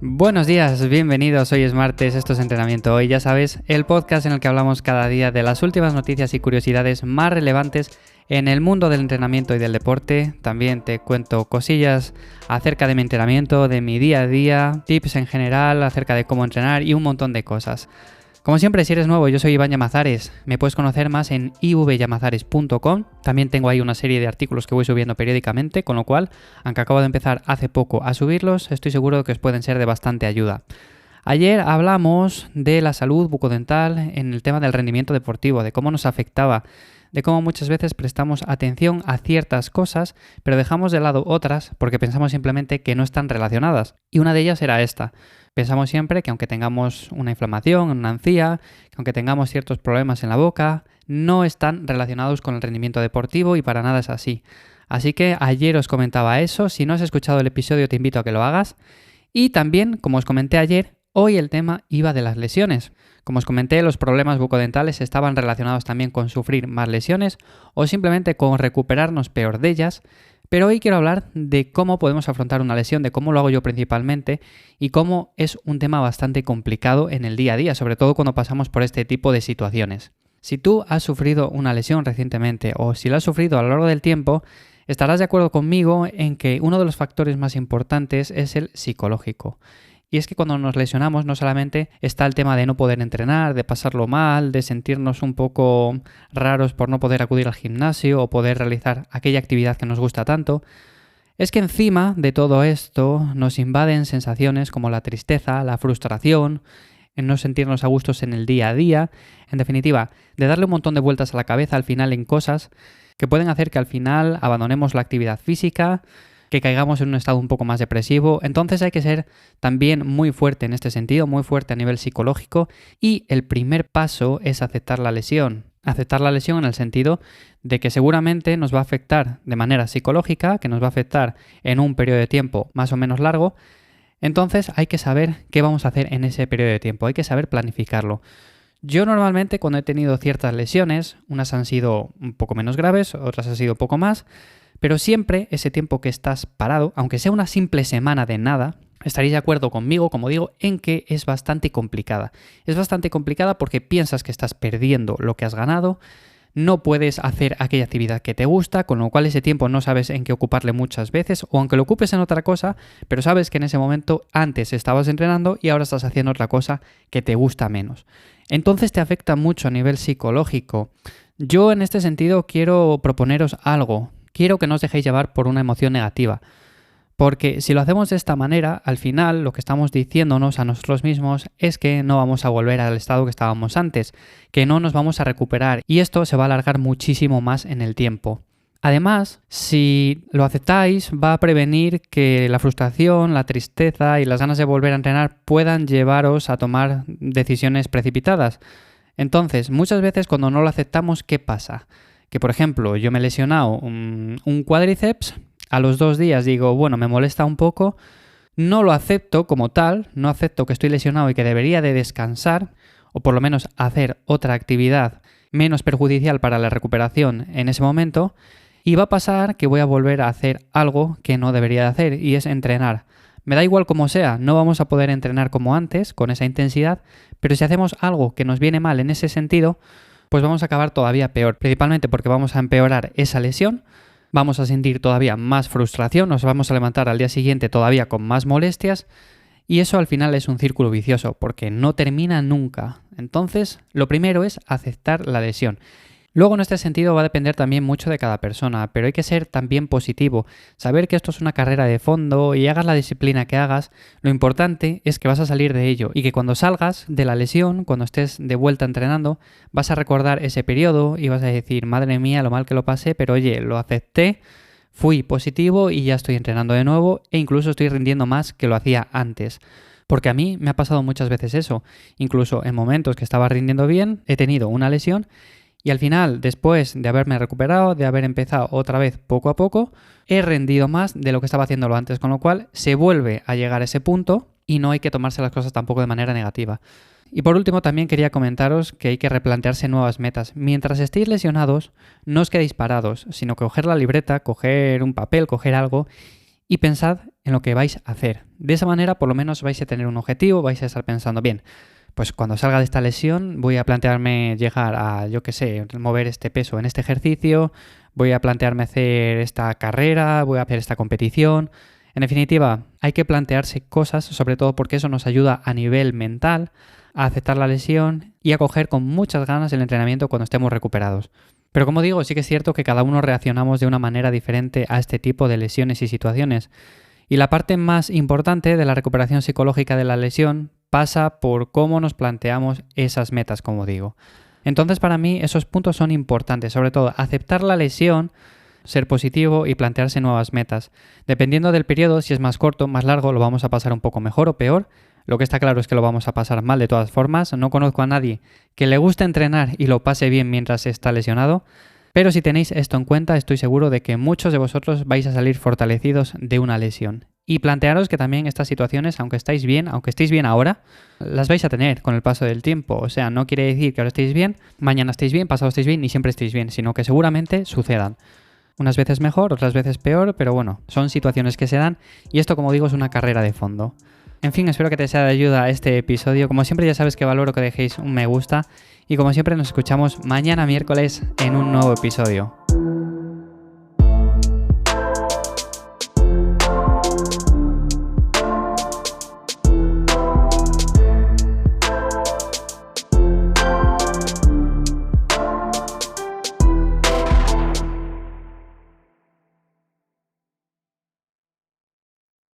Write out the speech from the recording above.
Buenos días, bienvenidos, hoy es martes, esto es Entrenamiento Hoy, ya sabes, el podcast en el que hablamos cada día de las últimas noticias y curiosidades más relevantes en el mundo del entrenamiento y del deporte. También te cuento cosillas acerca de mi entrenamiento, de mi día a día, tips en general acerca de cómo entrenar y un montón de cosas. Como siempre, si eres nuevo, yo soy Iván Llamazares. Me puedes conocer más en ivllamazares.com. También tengo ahí una serie de artículos que voy subiendo periódicamente, con lo cual, aunque acabo de empezar hace poco a subirlos, estoy seguro de que os pueden ser de bastante ayuda. Ayer hablamos de la salud bucodental en el tema del rendimiento deportivo, de cómo nos afectaba, de cómo muchas veces prestamos atención a ciertas cosas, pero dejamos de lado otras porque pensamos simplemente que no están relacionadas. Y una de ellas era esta. Pensamos siempre que aunque tengamos una inflamación en una encía, que aunque tengamos ciertos problemas en la boca, no están relacionados con el rendimiento deportivo y para nada es así. Así que ayer os comentaba eso. Si no has escuchado el episodio, te invito a que lo hagas. Y también, como os comenté ayer, hoy el tema iba de las lesiones. Como os comenté, los problemas bucodentales estaban relacionados también con sufrir más lesiones o simplemente con recuperarnos peor de ellas. Pero hoy quiero hablar de cómo podemos afrontar una lesión, de cómo lo hago yo principalmente y cómo es un tema bastante complicado en el día a día, sobre todo cuando pasamos por este tipo de situaciones. Si tú has sufrido una lesión recientemente o si la has sufrido a lo largo del tiempo, estarás de acuerdo conmigo en que uno de los factores más importantes es el psicológico. Y es que cuando nos lesionamos no solamente está el tema de no poder entrenar, de pasarlo mal, de sentirnos un poco raros por no poder acudir al gimnasio o poder realizar aquella actividad que nos gusta tanto, es que encima de todo esto nos invaden sensaciones como la tristeza, la frustración, en no sentirnos a gustos en el día a día, en definitiva, de darle un montón de vueltas a la cabeza al final en cosas que pueden hacer que al final abandonemos la actividad física, que caigamos en un estado un poco más depresivo. Entonces hay que ser también muy fuerte en este sentido, muy fuerte a nivel psicológico, y el primer paso es aceptar la lesión. Aceptar la lesión en el sentido de que seguramente nos va a afectar de manera psicológica, que nos va a afectar en un periodo de tiempo más o menos largo. Entonces hay que saber qué vamos a hacer en ese periodo de tiempo, hay que saber planificarlo. Yo normalmente cuando he tenido ciertas lesiones, unas han sido un poco menos graves, otras han sido un poco más, pero siempre ese tiempo que estás parado, aunque sea una simple semana de nada, estaréis de acuerdo conmigo, como digo, en que es bastante complicada. Es bastante complicada porque piensas que estás perdiendo lo que has ganado, no puedes hacer aquella actividad que te gusta, con lo cual ese tiempo no sabes en qué ocuparle muchas veces, o aunque lo ocupes en otra cosa, pero sabes que en ese momento antes estabas entrenando y ahora estás haciendo otra cosa que te gusta menos. Entonces te afecta mucho a nivel psicológico. Yo en este sentido quiero proponeros algo. Quiero que no os dejéis llevar por una emoción negativa, porque si lo hacemos de esta manera, al final lo que estamos diciéndonos a nosotros mismos es que no vamos a volver al estado que estábamos antes, que no nos vamos a recuperar y esto se va a alargar muchísimo más en el tiempo. Además, si lo aceptáis, va a prevenir que la frustración, la tristeza y las ganas de volver a entrenar puedan llevaros a tomar decisiones precipitadas. Entonces, muchas veces cuando no lo aceptamos, ¿qué pasa? Que, por ejemplo, yo me he lesionado un cuádriceps, a los 2 días digo, bueno, me molesta un poco, no lo acepto como tal, no acepto que estoy lesionado y que debería de descansar, o por lo menos hacer otra actividad menos perjudicial para la recuperación en ese momento, y va a pasar que voy a volver a hacer algo que no debería de hacer, y es entrenar. Me da igual como sea, no vamos a poder entrenar como antes, con esa intensidad, pero si hacemos algo que nos viene mal en ese sentido, pues vamos a acabar todavía peor, principalmente porque vamos a empeorar esa lesión, vamos a sentir todavía más frustración, nos vamos a levantar al día siguiente todavía con más molestias y eso al final es un círculo vicioso porque no termina nunca. Entonces, lo primero es aceptar la lesión. Luego, en este sentido, va a depender también mucho de cada persona, pero hay que ser también positivo, saber que esto es una carrera de fondo y hagas la disciplina que hagas, lo importante es que vas a salir de ello y que cuando salgas de la lesión, cuando estés de vuelta entrenando, vas a recordar ese periodo y vas a decir, madre mía, lo mal que lo pasé, pero oye, lo acepté, fui positivo y ya estoy entrenando de nuevo e incluso estoy rindiendo más que lo hacía antes. Porque a mí me ha pasado muchas veces eso, incluso en momentos que estaba rindiendo bien, he tenido una lesión. Y al final, después de haberme recuperado, de haber empezado otra vez poco a poco, he rendido más de lo que estaba haciéndolo antes, con lo cual se vuelve a llegar a ese punto y no hay que tomarse las cosas tampoco de manera negativa. Y por último, también quería comentaros que hay que replantearse nuevas metas. Mientras estéis lesionados, no os quedéis parados, sino que coger la libreta, coger un papel, coger algo y pensad en lo que vais a hacer. De esa manera por lo menos vais a tener un objetivo, vais a estar pensando, bien, pues cuando salga de esta lesión voy a plantearme llegar a, mover este peso en este ejercicio, voy a plantearme hacer esta carrera, voy a hacer esta competición. En definitiva, hay que plantearse cosas, sobre todo porque eso nos ayuda a nivel mental a aceptar la lesión y a coger con muchas ganas el entrenamiento cuando estemos recuperados. Pero como digo, sí que es cierto que cada uno reaccionamos de una manera diferente a este tipo de lesiones y situaciones. Y la parte más importante de la recuperación psicológica de la lesión pasa por cómo nos planteamos esas metas, como digo. Entonces, para mí, esos puntos son importantes, sobre todo aceptar la lesión, ser positivo y plantearse nuevas metas. Dependiendo del periodo, si es más corto, más largo, lo vamos a pasar un poco mejor o peor. Lo que está claro es que lo vamos a pasar mal de todas formas. No conozco a nadie que le guste entrenar y lo pase bien mientras está lesionado. Pero si tenéis esto en cuenta, estoy seguro de que muchos de vosotros vais a salir fortalecidos de una lesión. Y plantearos que también estas situaciones, aunque estéis bien ahora, las vais a tener con el paso del tiempo. O sea, no quiere decir que ahora estéis bien, mañana estéis bien, pasado estéis bien y siempre estéis bien, sino que seguramente sucedan. Unas veces mejor, otras veces peor, pero bueno, son situaciones que se dan y esto, como digo, es una carrera de fondo. En fin, espero que te sea de ayuda este episodio. Como siempre, ya sabes que valoro que dejéis un me gusta y como siempre nos escuchamos mañana miércoles en un nuevo episodio.